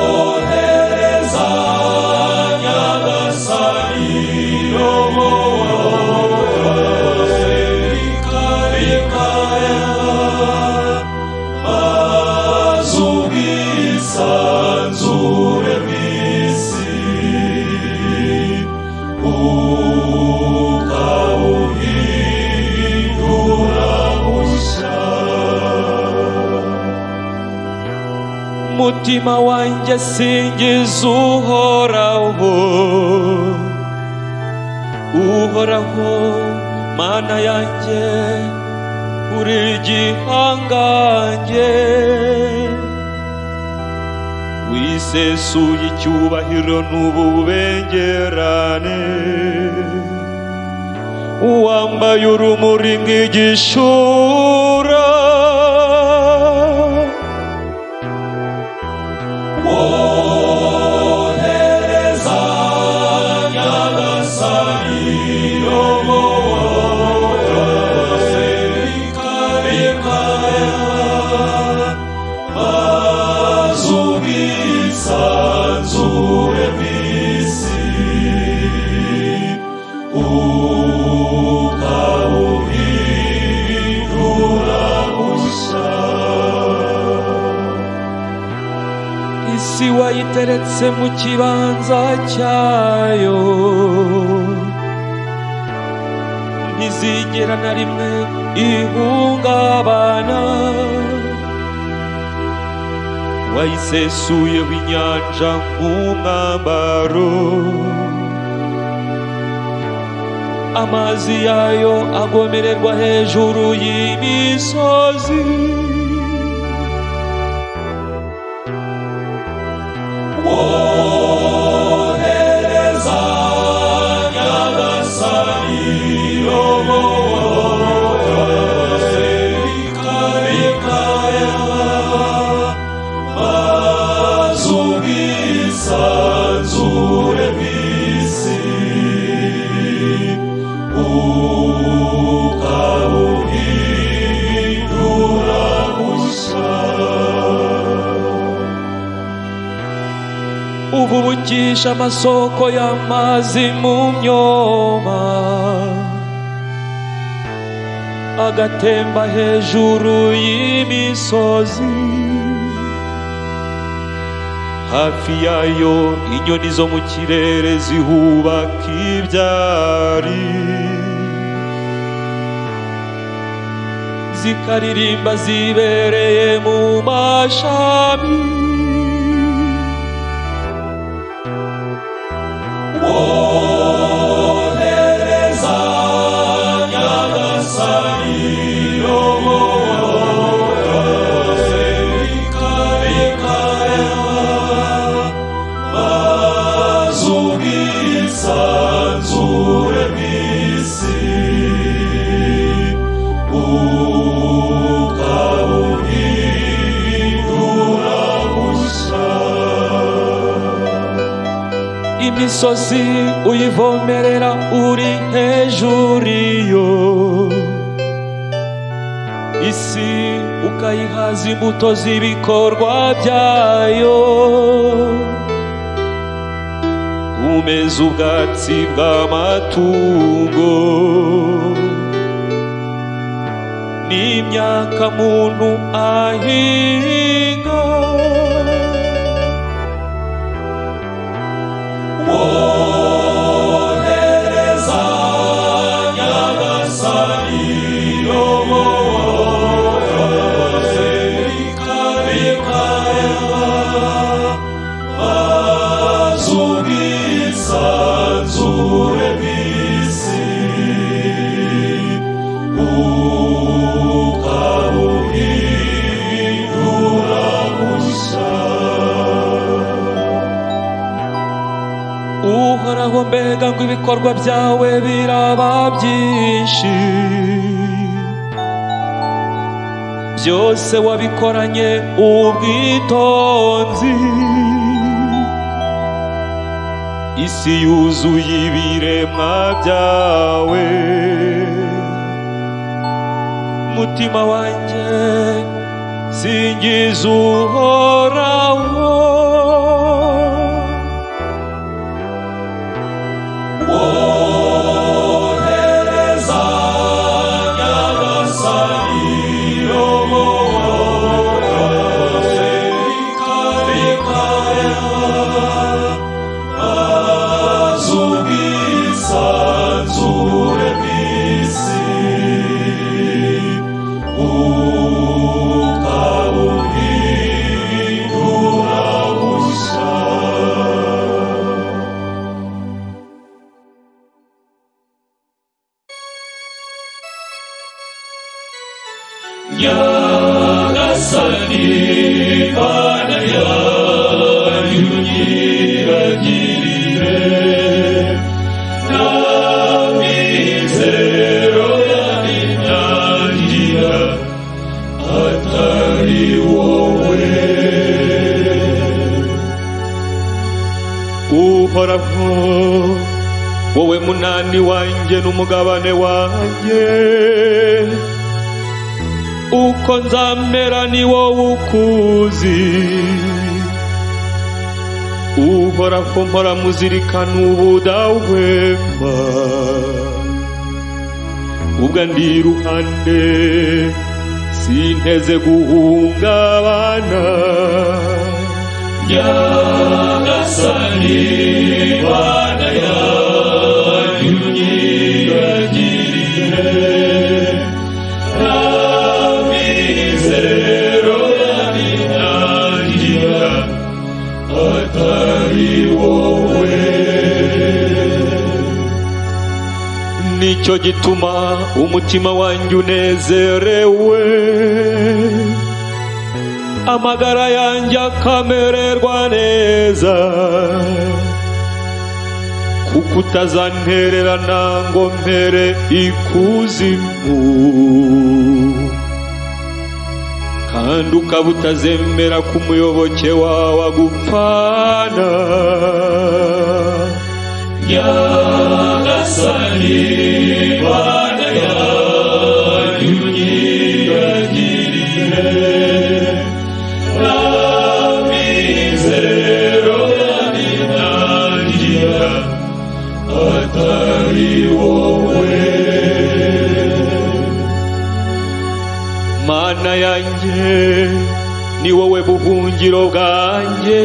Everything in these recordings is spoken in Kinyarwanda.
wohereza nyagasani roho wose rikarikaya azubwisanzure bw'isi mutima wanjye singiza uhoraho uhoraho mana yanjye uri igihangange wisesuye icyubahiro n'ububengerane wambaye urumuri nk'igishura wohereza nyagasani roho wose rikarikaya azubwisanzure bw'isi ukawuhindura bushya isi wayiteretse mu kibanza cyayo ntizigera na rimwe ihungabana wayisesuyeho inyanja nk'umwambaro amazi yayo agomererwa hejuru y'imisozi wohereza nyagasani roho wose rikarikaya azubwisanzure bw'isi ukawuhindura bushya ububukisha amasoko y'amazi mu myoma agatemba hejuru y'imisozi hafi yayo inyoni zo mu kirere zihubaka ibyari zikaririmba zibereye mu mashami wohereza nyagasani roho wose rikarikaya azubwisanzure bw'isi ukawuhindura bushya imisozi uyivomerera uri hejuru iyo isi ukayihaza imbuto z'ibikorwa byayo umeza ubwatsi bw'amatungo n'imyaka muntu ahinga wohereza nyagasani roho wose rikarikaya azubwisanzure bw'isi ukawuhindura bushya uhoraho mbega ngo ibikorwa byawe biraba byinshi byose wabikoranye ubwitonzi isi yuzuye ibiremwa byawe mutima wanjye singiza uhoraho. Wohereza Nyagasani roho wawe ikarikaya azubwisanzure bw'isi ukabuhindura bushya. Nyagasani Mana yanyu nyiragirire n'amizero y'abinyangira atari wowe. Uhoraho, wowe munani wanjye n'umugabane wanjye, uko nzamera ni wowe ukuzi. Uhoraho, mpora muzirikana ubudahwema, ubwo ndi iruhande sinteze guhungabana. Nyagasani Mana yanyu nyiragirire n'amizero y'abinyangira atari wowe. Nicyo gituma umutima wanjye unezerewe, amagara yanjye akamererwa neza, kuko utazantererana ngo mpere ikuzimu, kandi ukaba utazemera ko umuyoboke wawe agupfana. Nyagasani Mana yanyu nyiragirire n'amizero y'abinyangira atari wowe. Mana yanjye, ni wowe buhungiro bwanjye,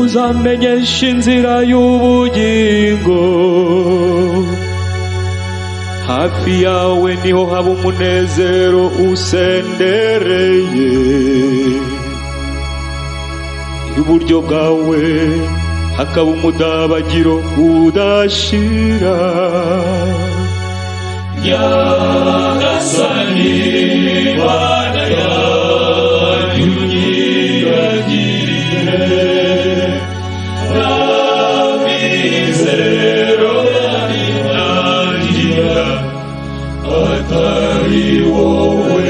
uzamenyesha inzira y'ubugingo. Hafi yawe niho haba umunezero usendereye, iburyo bwawe hakaba umudabagiro udashira. Nyagasani Mana yanyu nyiragirire n'amizero y'abinyangira atari wowe.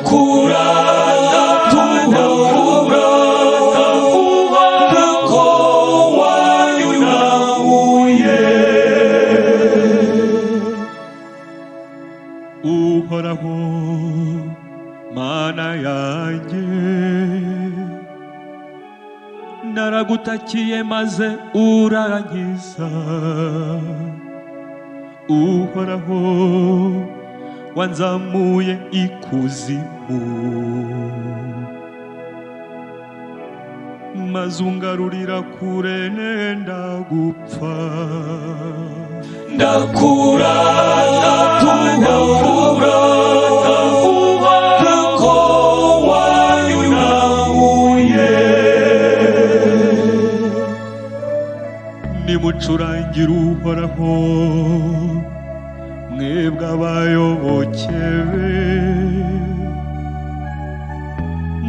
Ndakurata Uhoraho wanyunahuye. Uhoraho Mana yanjye, naragutakiye maze urankiza. Uhoraho wanzamuye ikuzimu, maze ungarurira kure nenda gupfa. Ndakurata Uhoraho wanyunahuye. Nimucurangire Uhoraho mwebwe abayoboke be,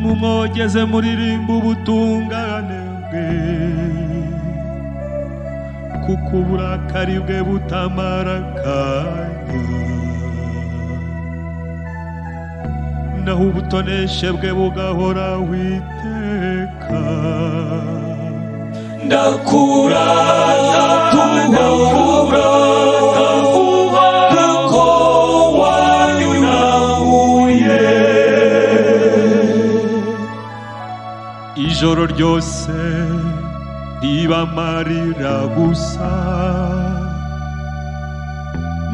mumwogeze muririmba ubutungane bwe, kuko uburakari bwe butamara akanya. naho ubutoneshe bwe bugahora witeka. ndakurata uhoraho wanyunahuye. ijoro ryose riba amarira gusa,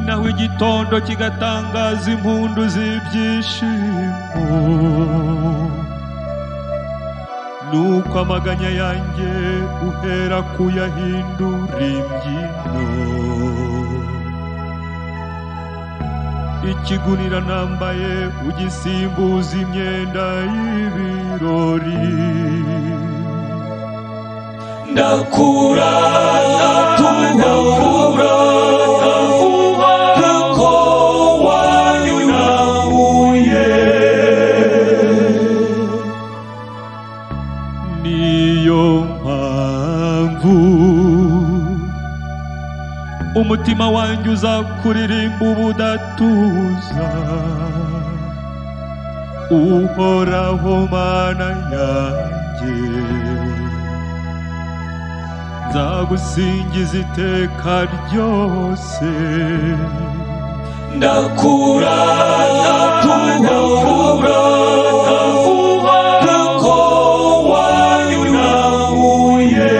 naho igitondo kigatangaza impundu z'ibyishimo. nuko amaganya yanjye uhera kuyahindura imbyino. ikigunira nambaye ugisimbuza imyenda y'ibirori. ndakurata uhoraho wanyunahuye. niyo mpamvu umutima wanjye uzakuririmba ubudatuza. uhoraho mana yanjye, nzagusingiza iteka ryose. ndakurata uhoraho wanyunahuye.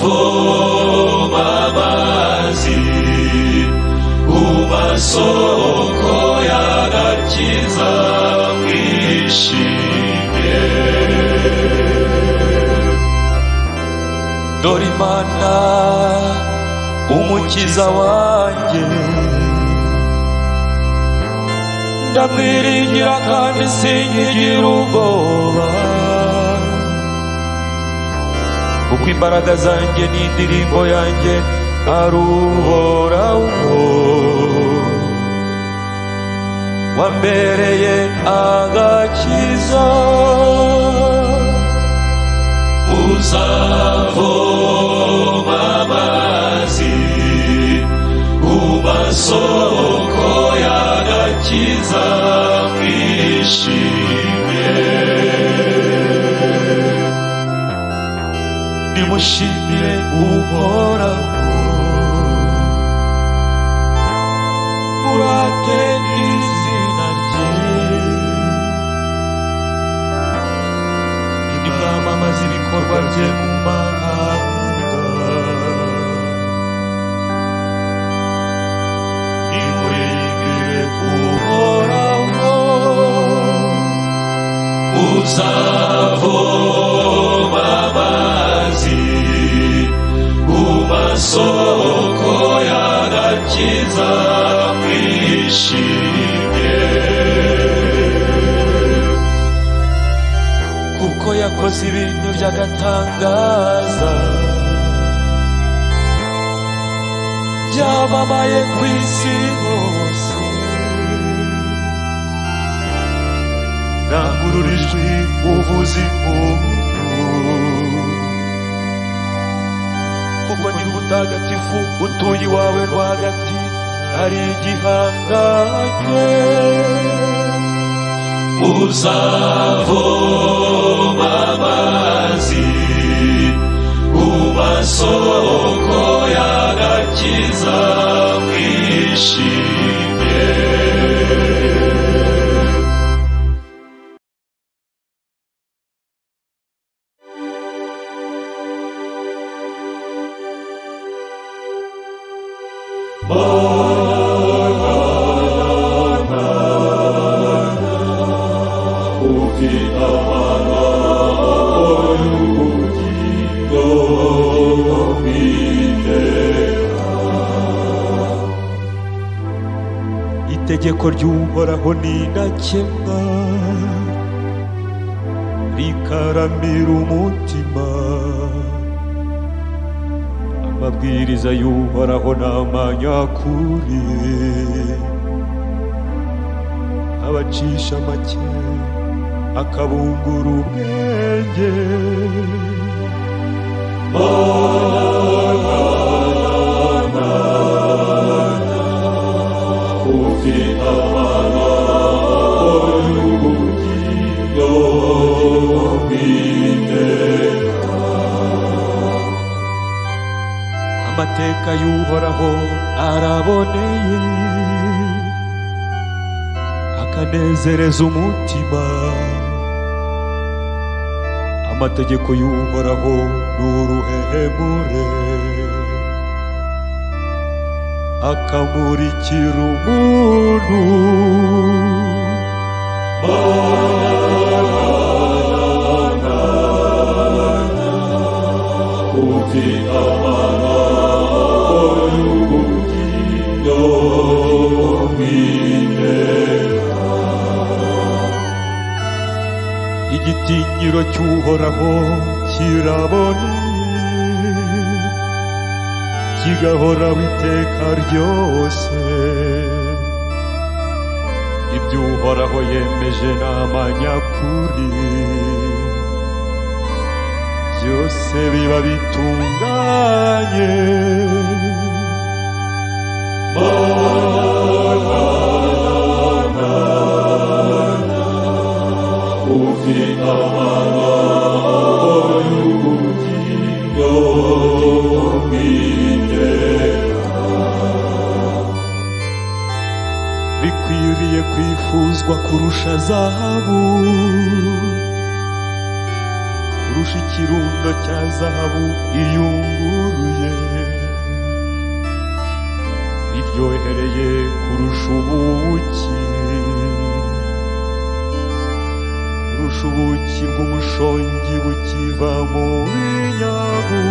uzavoma amazi ku masoko y'agakiza mwishimye. dore Imana umukiza wanjye, ndamwiringira kandi sinkigira ubwoba. kuko imbaraga zanjye n'indirimbo yanjye ari Uhoraho. wambereye agakiza. uzavoma amazi ku masoko y'agakiza mwishimye. nimushimire Uhoraho, murate n'izina rye. nimwamamaze ibikorwa bye mu mahanga. nimurimbire Uhoraho. uzavoma amazi ku masoko y'agakiza mwishimye. kuko yakoze ibintu by'agatangaza, byamamaye ku isi hose. rangurura ijwi uvuze impundu, kuko ni mutagatifu utuye iwawe rwagati ari igihangange. uzavoma amazi ku masoko y'agakiza mwishimye. itegeko ry'Uhoraho ni indakemwa, rikaramira umutima. amabwiriza y'Uhoraho ni amanyakuri, abacisha make akabungura ubwenge. Amateka y'Uhoraho araboneye, akanezereza umutima. Amategeko y'Uhoraho ni uruhehemure, akamurikira umuntu. Igitinyiro cy'Uhoraho kiraboneye, kigahoraho iteka ryose. Ibyo Uhoraho yemeje ni amanyakuri, byose biba bitunganye. Bikwiriye kwifuzwa kurusha zahabu, kurusha ikirundo cya zahabu iyunguruye. Biryohereye kurusha ubuki, kurusha ubuki bw'umushongi bukiva mu binyagu.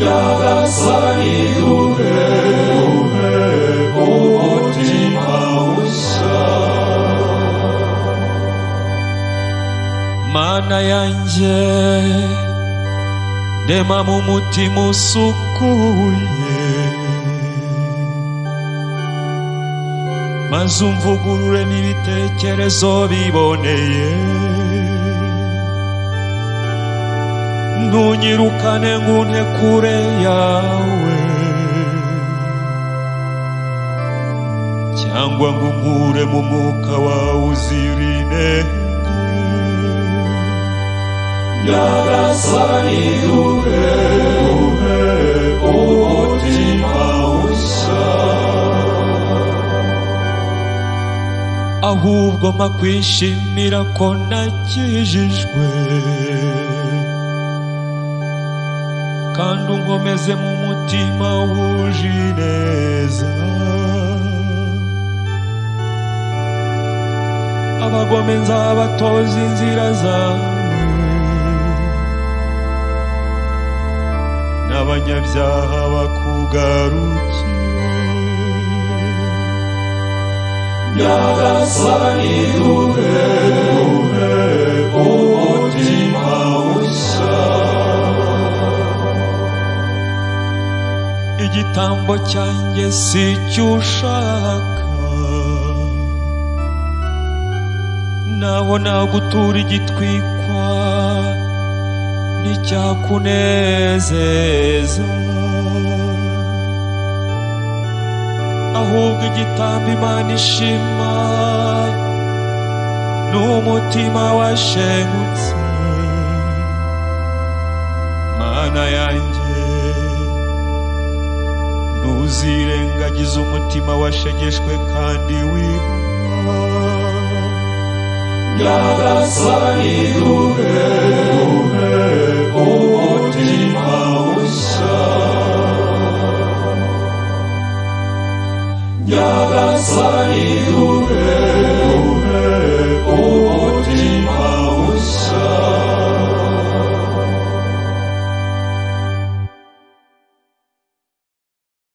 Nyagasani duhe umutima ushya. Mana yanjye ndema mu mutima usukuye, maze umvugurure n'ibitekerezo biboneye. Ntunyirukane nkunte kure yawe, cyangwa ngo unkure mu mwuka wawe uzira inenge. Nyagasani duhe umutima ushya. Ahubwo mpa kwishimira ko nakijijwe, kandi unkomeze mu mutima wuje ineza. Abagome nzabatoza inzira zawe, n'abanyabyaha bakugarukire. Nyagasani duhe umutima ushya. Igitambo cyanjye si cyo ushaka, naho nagutura igitwikwa nticyakunezeza. Ahubwo igitambo Imana ishima ni umutima washengutse. Mana yanjye ntuzirengagize umutima washegeshwe kandi wihana. nyagasani duhe